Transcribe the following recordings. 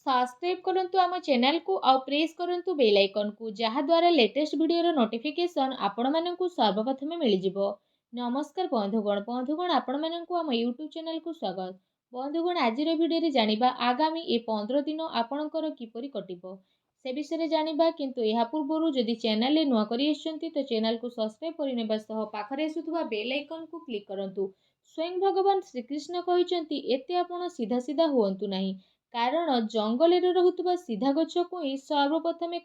Subscribe करंतु आम channel को आउ प्रेस करंतु बेल आइकन को जहा द्वारा लेटेस्ट वीडियो नोटिफिकेशन आपण मानकु सर्वप्रथमे मिल जिवो। नमस्कार बंधुगण आपण मानकु आम यूट्यूब चैनल को स्वागत। बंधुगण आज वीडियो रे जानिबा आगामी ए 15 दिन आपणकर किपरि कटिबो से विषय जानिबा, किंतु एहा पूर्वरु जदि चैनल रे नुआ करि आछंती तो चैनल को सब्सक्राइब करिनेबा सह पाखरे आसुथुबा बेल आइकन को क्लिक करंतु। स्वयं भगवान श्रीकृष्ण कहिसंती एते आपण सीधा सीधा हुअंतु नाही, कारण जंगल रे रहुतुबा सीधा गछ को ही सर्वप्रथमे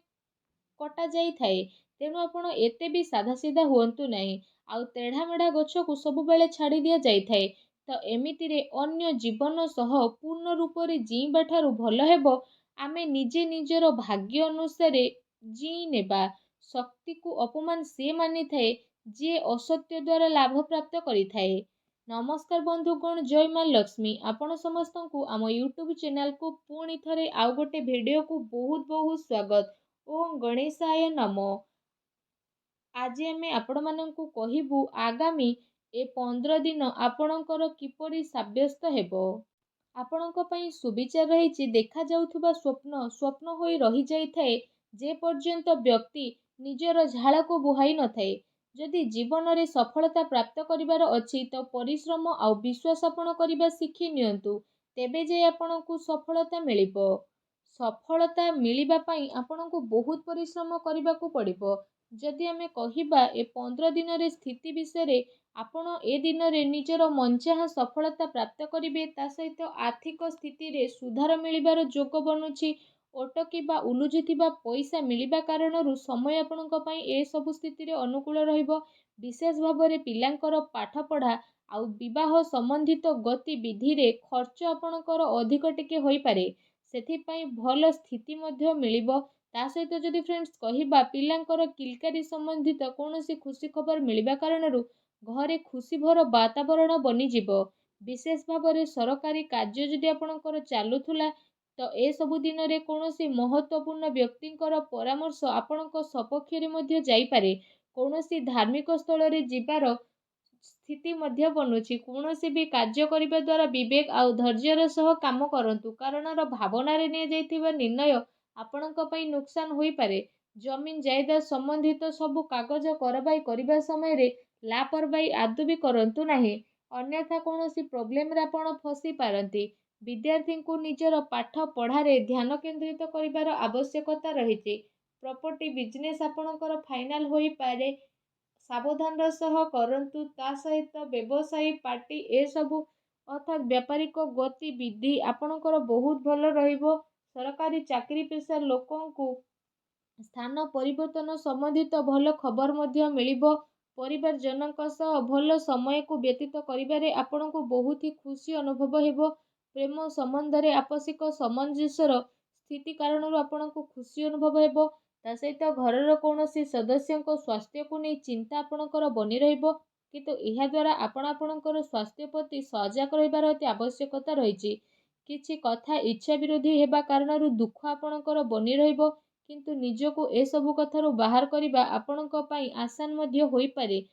कटा जाई थाए। तेणु आपण एते भी साधा सीधा हुअंतु नाही, आउ तेढ़ा मेढ़ा गछ को सब बेले छाड़ी दिया जाई थाए। तो एमिति रे अन्य जीवन सह पूर्ण रूप रे जीवा ठारू भल हेबो आमे निजे निजर भाग्य अनुसार जी नेबा। शक्ति को अपमान से मानि थाए जे असत्य द्वारा लाभ प्राप्त करि थाए। नमस्कार बंधुगण, जय माँ लक्ष्मी। आपण समस्त को आम यूट्यूब चैनल को पुणी थरे आउ गोटे वीडियो को बहुत बहुत स्वागत। ओम गणेशाय नमो। आज आमे आपण माननकु कहिबु आगामी ए 15 दिन आपणकर किपरि साब्यस्त हेबो। आपणक पई सुविचार रहिछि। देखा जाउथुबा स्वप्न स्वप्न होई रहि जाई थाए जे पर्यंत व्यक्ति निजर झाड़ को बुहाई न थाए। जदि जीवन रे सफलता प्राप्त करिवार अछि तो परिश्रम आउ विश्वास आपण करिबा शिखि नियंतु, तेबे जे आपणकु सफलता मिलिबो। सफलता मिलिबा पई आपणकु बहुत परिश्रम करिबाकु पड़िबो। जदि आमे कहिबा ए 15 दिन रे स्थिति विषय आपण ए दिन रे निजर मनचाहा सफलता प्राप्त करिवे, ता सहित आर्थिक स्थिति रे सुधार मिलिबार जोग बनुछि। अटकी बा उलुझिथिबा पैसा मिलिबा कारणरू समय आपणक पई ए सब स्थिति रे अनुकूल रहिबो। विशेष भाବରେ पिलांकर पाठ पढ़ा आउ विवाह संबंधित गतिविधि रे खर्च आपणकर अधिक टिके होई पारे, सेथिपई भल स्थिति मध्य मिलिबो। ता सहित जदि फ्रेंड्स कहिबा पिलांकर किलकारी संबंधित कौनसी खुशी खबर मिलिबा कारणरू घरे खुशी भर वातावरण बनी जिवो। विशेष भाବରେ सरकारी कार्य जदि आपणकर चालुथुला तो ए सबु दिन रे कौनसी महत्वपूर्ण व्यक्तिंकर परामर्श आपणक सपक्ष रे मध्य जाई पारे। कौनसी धार्मिक स्थल रे जिबार स्थिति मध्य बनुछि। कौनसी भी कार्य करिबा द्वारा विवेक आउ धैर्यर सह काम करंतु, कारण भावना रे ने जाइथिबा निर्णय आपणक पई नुकसान होई पारे। जमीन जायदाद संबंधित सबु कागज करबाई करिबा समय रे लापरवाही आदु भी करंतु नाही, अन्यथा कौनसी प्रॉब्लम रे आपण फसी पारंती। विद्यार्थी को निजर पाठ पढ़ारे ध्यान केंद्रित करिबार आवश्यकता रहिछि। प्रॉपर्टी बिजनेस आपणकर फाइनल होई पारे, सावधान सह करंतु। ता सहित व्यवसायी पार्टी ए सबु अर्थात व्यापारिक गतिविधि आपणकर बहुत भल रहिबो। सरकारी चाकरी पेशा लोकंकु स्थान परिवर्तन संबंधित भल खबर मध्य मिलिबो। परिवार जनक सह भल समय को व्यतीत करिबारे आपणको बहुत ही खुशी अनुभव हेबो। प्रेम संबंध रे आपसिक सामंजस्यर स्थिति कारणरू आपणको खुशी अनुभव हेबो। ता सहित घरर कौनसी सदस्यको स्वास्थ्य को नहीं चिंता आपणकर बनी रहिबो, किंतु एहा द्वारा आपणकर स्वास्थ्य प्रति सजग रहिबार अति आवश्यकता रहिछि। किछि कथा इच्छा विरोधी हेबा कारणरू दुख आपणकर बनी रहिबो, किंतु निजको ए सबु कथारू बाहर करिबा आपणक पई आसान मध्य होई पारे।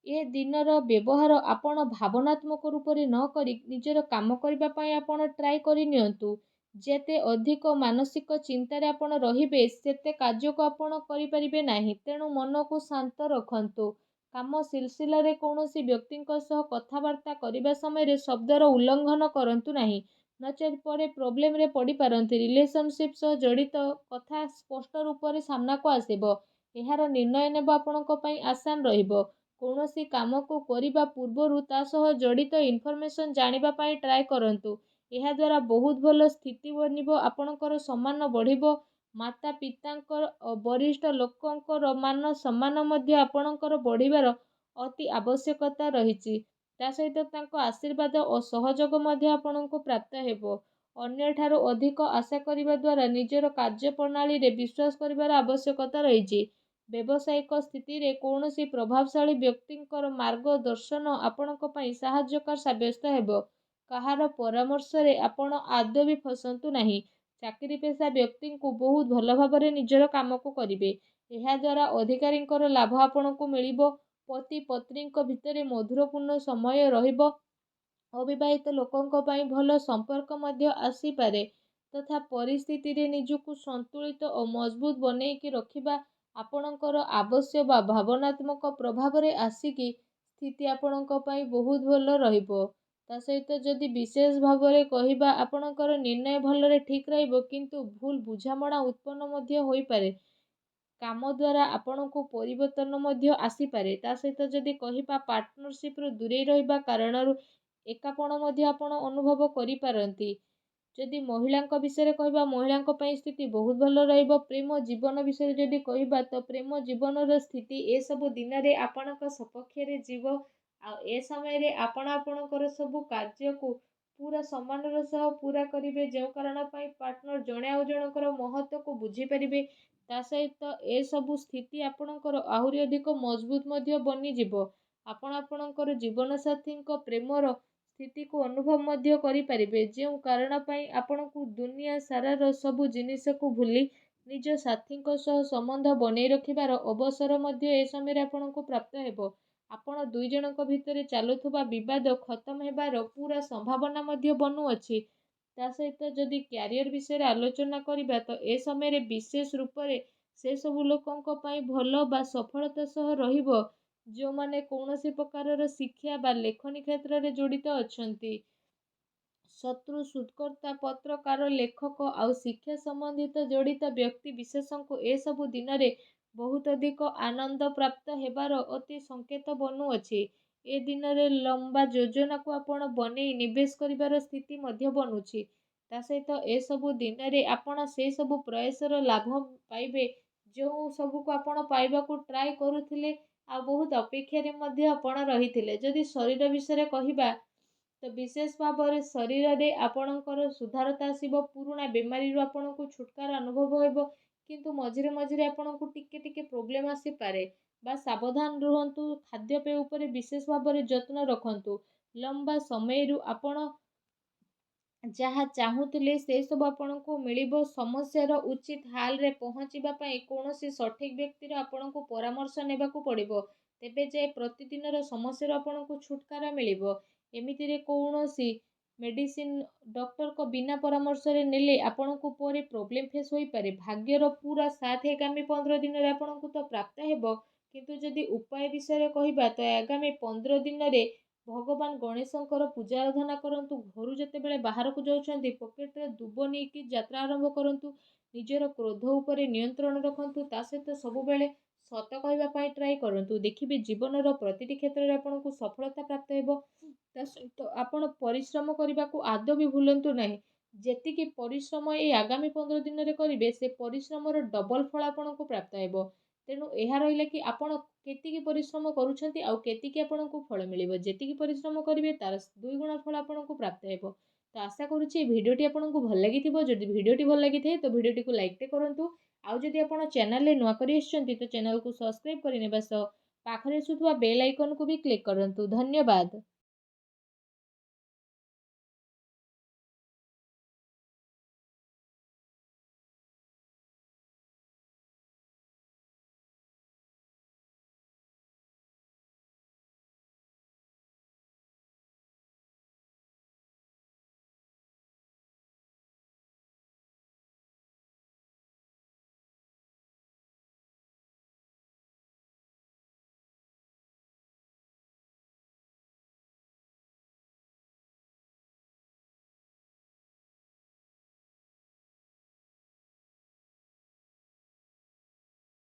ए दिनर व्यवहार आपण भावनात्मक रूप रे न करी निजर काम करिबा पई आपण ट्राई करि नियंतु। जेते अधिक मानसिक चिंतारे आपण रहिबे सेते कार्य को आपण करि परिबे नाही। तेणु मन को शांत रखंतु। काम सिलसिला रे कौनसी व्यक्तिंक सह कथावार्ता करिबा समय रे शब्दर उल्लंघन करंतु नाही, नचेत परे प्रॉब्लम रे पड़ी पारंती। रिलेशनशिप सह जड़ित कथा स्पष्ट रूप रे सामना को आसीबो। एहार निर्णय नेबा आपणक पई आसान रहिबो। कौनसी काम को करिबा पूर्वरु ता सह जड़ित इनफॉरमेशन जानिबा पई ट्राई करंतु। एहा द्वारा बहुत भल स्थिति बनिबो। आपणकर सम्मान बढ़िबो। माता पितांकर वरिष्ठ लोकंकर मान सम्मान मध्य आपणकर बढ़िबार अति आवश्यकता रहिछि। ता सहित तांको आशीर्वाद और सहयोग मध्य आपणको प्राप्त हेबो। अन्य ठारो अधिक आशा करिबा द्वारा निजर कार्य प्रणाली रे विश्वास करिबार आवश्यकता रहिछि। व्यावसायिक स्थिति रे कौनसी प्रभावशाली व्यक्तिंकर मार्गदर्शन आपणको पई सहायकर साब्यस्त हेबो। कहार परामर्श रे आपण आदौ भी फसंतु नाही। चाकरी पेशा व्यक्ति को बहुत भल भाବରେ निजर काम को करिवे। एहा द्वारा अधिकारींकर लाभ आपणको मिलिबो। पति पत्नींक भितरे मधुरपूर्ण समय रहिबो। अविवाहित लोकंक पई भल संपर्क मध्य आसी पारे। ତଥା ପରିସ୍ଥିତିରେ ନିଜକୁ ସନ୍ତୁଳିତ ଓ ମଜବୁତ ବନେଇକି ରଖିବା ଆପଣଙ୍କର ଆବଶ୍ୟକ ବା ଭାବନାତ୍ମକ ପ୍ରଭାବରେ ଆସିକି ସ୍ଥିତି ଆପଣଙ୍କ ପାଇଁ ବହୁତ ଭଲ ରହିବ। ତା ସହିତ ଯଦି ବିଶେଷ ଭାବରେ କହିବା ଆପଣଙ୍କର ନିର୍ଣ୍ଣୟ ଭଲରେ ଠିକ୍ ରହିବ, କିନ୍ତୁ ଭୁଲ ବୁଝାମଣା ଉତ୍ପନ୍ନ ମଧ୍ୟ ହୋଇପାରେ। କାମ ଦ୍ୱାରା ଆପଣଙ୍କୁ ପରିବର୍ତ୍ତନ ମଧ୍ୟ ଆସିପାରେ। ତା ସହିତ ଯଦି କହିବା ପାର୍ଟନରସିପ୍ରୁ ଦୂରେଇ ରହିବା କାରଣରୁ ଏକାପଣ ମଧ୍ୟ ଆପଣ ଅନୁଭବ କରିପାରନ୍ତି। ଯଦି ମହିଳାଙ୍କ ବିଷୟରେ କହିବା, ମହିଳାଙ୍କ ପାଇଁ ସ୍ଥିତି ବହୁତ ଭଲ ରହିବ। ପ୍ରେମ ଜୀବନ ବିଷୟରେ ଯଦି କହିବା, ତ ପ୍ରେମ ଜୀବନର ସ୍ଥିତି ଏସବୁ ଦିନରେ ଆପଣଙ୍କ ସପକ୍ଷରେ ଯିବ। ଆଉ ଏ ସମୟରେ ଆପଣ ଆପଣଙ୍କର ସବୁ କାର୍ଯ୍ୟକୁ ପୁରା ସମ୍ମାନର ସହ ପୁରା କରିବେ, ଯେଉଁ କାରଣ ପାଇଁ ପାର୍ଟନର ଜଣେ ଆଉ ଜଣଙ୍କର ମହତ୍ତ୍ୱକୁ ବୁଝିପାରିବେ। ତା ସହିତ ଏସବୁ ସ୍ଥିତି ଆପଣଙ୍କର ଆହୁରି ଅଧିକ ମଜବୁତ ମଧ୍ୟ ବନିଯିବ। ଆପଣ ଆପଣଙ୍କର ଜୀବନସାଥୀଙ୍କ ପ୍ରେମର ସ୍ଥିତିକୁ ଅନୁଭବ ମଧ୍ୟ କରିପାରିବେ, ଯେଉଁ କାରଣ ପାଇଁ ଆପଣଙ୍କୁ ଦୁନିଆ ସାରାର ସବୁ ଜିନିଷକୁ ଭୁଲି ନିଜ ସାଥୀଙ୍କ ସହ ସମ୍ବନ୍ଧ ବନେଇ ରଖିବାର ଅବସର ମଧ୍ୟ ଏ ସମୟରେ ଆପଣଙ୍କୁ ପ୍ରାପ୍ତ ହେବ। ଆପଣ ଦୁଇ ଜଣଙ୍କ ଭିତରେ ଚାଲୁଥିବା ବିବାଦ ଖତମ ହେବାର ପୁରା ସମ୍ଭାବନା ମଧ୍ୟ ବନୁଅଛି। ତା ସହିତ ଯଦି କ୍ୟାରିୟର ବିଷୟରେ ଆଲୋଚନା କରିବା, ତ ଏ ସମୟରେ ବିଶେଷ ରୂପରେ ସେ ସବୁ ଲୋକଙ୍କ ପାଇଁ ଭଲ ବା ସଫଳତା ସହ ରହିବ ଯେଉଁମାନେ କୌଣସି ପ୍ରକାରର ଶିକ୍ଷା ବା ଲେଖନୀ କ୍ଷେତ୍ରରେ ଜଡ଼ିତ ଅଛନ୍ତି। ଶତ୍ରୁ, ଶୋଧକର୍ତ୍ତା, ପତ୍ରକାର, ଲେଖକ ଆଉ ଶିକ୍ଷା ସମ୍ବନ୍ଧିତ ଜଡ଼ିତ ବ୍ୟକ୍ତି ବିଶେଷଙ୍କୁ ଏସବୁ ଦିନରେ ବହୁତ ଅଧିକ ଆନନ୍ଦ ପ୍ରାପ୍ତ ହେବାର ଅତି ସଂକେତ ବନୁଅଛି। ଏ ଦିନରେ ଲମ୍ବା ଯୋଜନାକୁ ଆପଣ ବନେଇ ନିବେଶ କରିବାର ସ୍ଥିତି ମଧ୍ୟ ବନୁଛି। ତା ସହିତ ଏସବୁ ଦିନରେ ଆପଣ ସେ ସବୁ ପ୍ରୟାସର ଲାଭ ପାଇବେ ଯେଉଁ ସବୁକୁ ଆପଣ ପାଇବାକୁ ଟ୍ରାଏ କରୁଥିଲେ ଆଉ ବହୁତ ଅପେକ୍ଷାରେ ମଧ୍ୟ ଆପଣ ରହିଥିଲେ। ଯଦି ଶରୀର ବିଷୟରେ କହିବା, ତ ବିଶେଷ ଭାବରେ ଶରୀରରେ ଆପଣଙ୍କର ସୁଧାରତା ଆସିବ। ପୁରୁଣା ବେମାରୀରୁ ଆପଣଙ୍କୁ ଛୁଟକାରା ଅନୁଭବ ହେବ, କିନ୍ତୁ ମଝିରେ ମଝିରେ ଆପଣଙ୍କୁ ଟିକେ ଟିକେ ପ୍ରୋବ୍ଲେମ୍ ଆସିପାରେ। ବା ସାବଧାନ ରୁହନ୍ତୁ। ଖାଦ୍ୟପେୟ ଉପରେ ବିଶେଷ ଭାବରେ ଯତ୍ନ ରଖନ୍ତୁ। ଲମ୍ବା ସମୟରୁ ଆପଣ ଯାହା ଚାହୁଁଥିଲେ ସେ ସବୁ ଆପଣଙ୍କୁ ମିଳିବ। ସମସ୍ୟାର ଉଚିତ ହାଲରେ ପହଞ୍ଚିବା ପାଇଁ କୌଣସି ସଠିକ୍ ବ୍ୟକ୍ତିର ଆପଣଙ୍କୁ ପରାମର୍ଶ ନେବାକୁ ପଡ଼ିବ। ତେବେ ଯାଇ ପ୍ରତିଦିନର ସମସ୍ୟାରୁ ଆପଣଙ୍କୁ ଛୁଟକାରା ମିଳିବ। ଏମିତିରେ କୌଣସି ମେଡ଼ିସିନ ଡକ୍ଟରଙ୍କ ବିନା ପରାମର୍ଶରେ ନେଲେ ଆପଣଙ୍କୁ ପରେ ପ୍ରୋବ୍ଲେମ୍ ଫେସ୍ ହୋଇପାରେ। ଭାଗ୍ୟର ପୁରା ସାଥ ଆଗାମୀ 15 ଦିନରେ ଆପଣଙ୍କୁ ତ ପ୍ରାପ୍ତ ହେବ, କିନ୍ତୁ ଯଦି ଉପାୟ ବିଷୟରେ କହିବା, ତ ଆଗାମୀ 15 ଦିନରେ ଭଗବାନ ଗଣେଶଙ୍କର ପୂଜା ଆରାଧନା କରନ୍ତୁ। ଘରୁ ଯେତେବେଳେ ବାହାରକୁ ଯାଉଛନ୍ତି ପକେଟରେ ଦୁବ ନେଇକି ଯାତ୍ରା ଆରମ୍ଭ କରନ୍ତୁ। ନିଜର କ୍ରୋଧ ଉପରେ ନିୟନ୍ତ୍ରଣ ରଖନ୍ତୁ। ତା ସହିତ ସବୁବେଳେ ସତ କହିବା ପାଇଁ ଟ୍ରାଏ କରନ୍ତୁ। ଦେଖିବେ ଜୀବନର ପ୍ରତିଟି କ୍ଷେତ୍ରରେ ଆପଣଙ୍କୁ ସଫଳତା ପ୍ରାପ୍ତ ହେବ। ତା ସହିତ ଆପଣ ପରିଶ୍ରମ କରିବାକୁ ଆଦୌ ବି ଭୁଲନ୍ତୁ ନାହିଁ। ଯେତିକି ପରିଶ୍ରମ ଏଇ ଆଗାମୀ 15 ଦିନରେ କରିବେ, ସେ ପରିଶ୍ରମର ଡବଲ ଫଳ ଆପଣଙ୍କୁ ପ୍ରାପ୍ତ ହେବ। ତେଣୁ ଏହା ରହିଲା କି ଆପଣ କେତିକି ପରିଶ୍ରମ କରୁଛନ୍ତି ଆଉ କେତିକି ଆପଣଙ୍କୁ ଫଳ ମିଳିବ। ଯେତିକି ପରିଶ୍ରମ କରିବେ ତାର 2 ଗୁଣ ଫଳ ଆପଣଙ୍କୁ ପ୍ରାପ୍ତ ହେବ। ତ ଆଶା କରୁଛି এই ଭିଡ଼ିଓଟି ଆପଣଙ୍କୁ ଭଲ ଲାଗିଥିବ। ଯଦି ଭିଡ଼ିଓଟି ଭଲ ଲାଗିଥାଏ ତ ଭିଡ଼ିଓଟିକୁ ଲାଇକ୍ଟେ କରନ୍ତୁ। ଆଉ ଯଦି ଆପଣ ଚ୍ୟାନେଲରେ ନୂଆ କରି ଆସିଛନ୍ତି ତ ଚ୍ୟାନେଲକୁ ସବସ୍କ୍ରାଇବ୍ କରିନେବା ସହ ପାଖରେ ଆସୁଥିବା ବେଲ୍ ଆଇକନକୁ ବି କ୍ଲିକ୍ କରନ୍ତୁ। ଧନ୍ୟବାଦ।